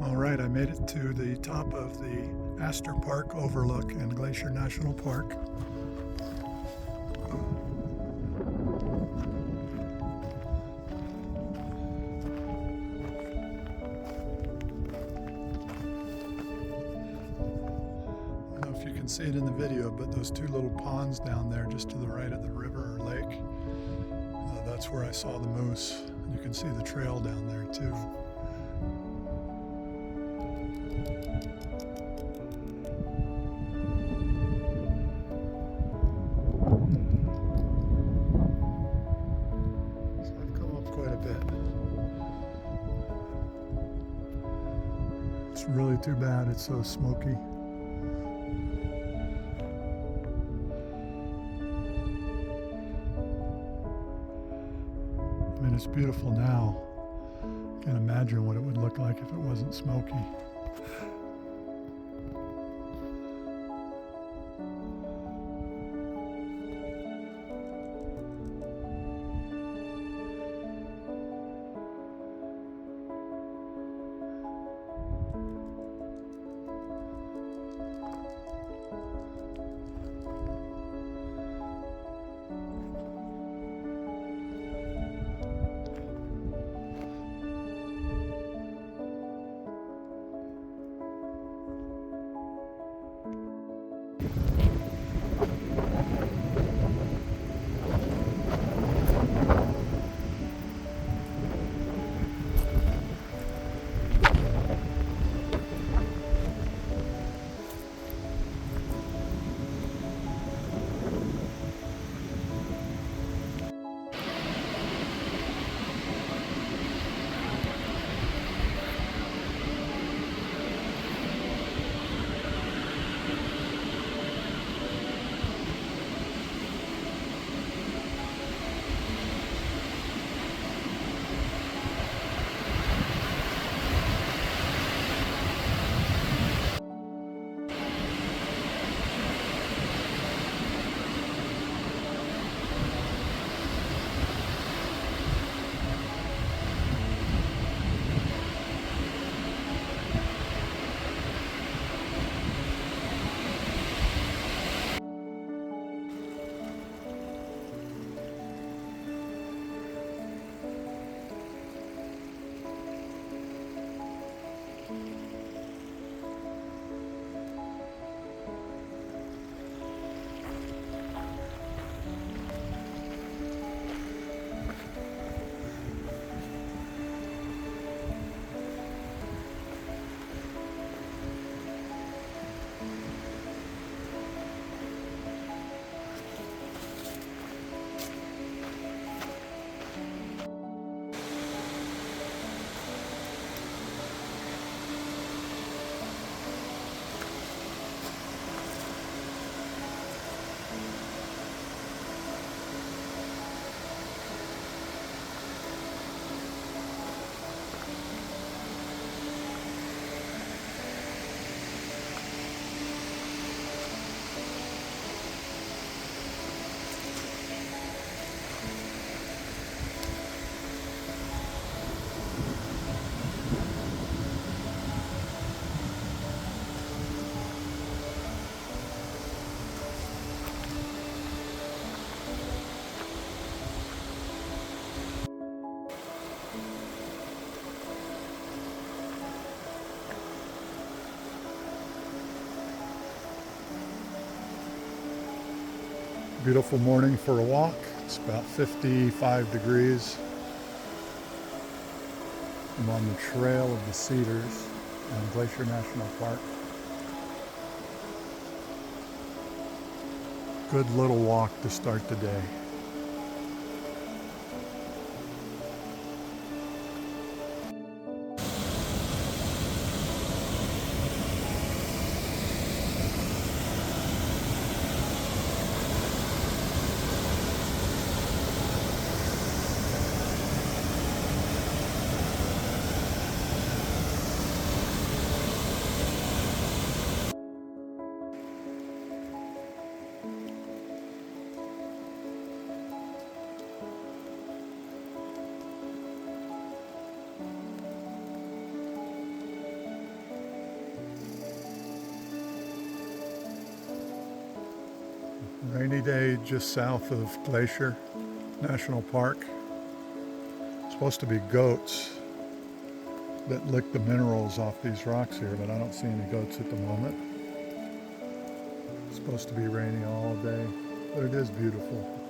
All right, I made it to the top of the Astor Park overlook in Glacier National Park. I don't know if you can see it in the video, but those two little ponds down there just to the right of the river or lake, that's where I saw the moose. You can see the trail down there too. It's really too bad it's so smoky. I mean, it's beautiful now. Can't imagine what it would look like if it wasn't smoky. Beautiful morning for a walk. It's about 55 degrees. I'm on the Trail of the Cedars in Glacier National Park. Good little walk to start the day. Rainy day just south of Glacier National Park. It's supposed to be goats that lick the minerals off these rocks here, but I don't see any goats at the moment. It's supposed to be rainy all day, but it is beautiful.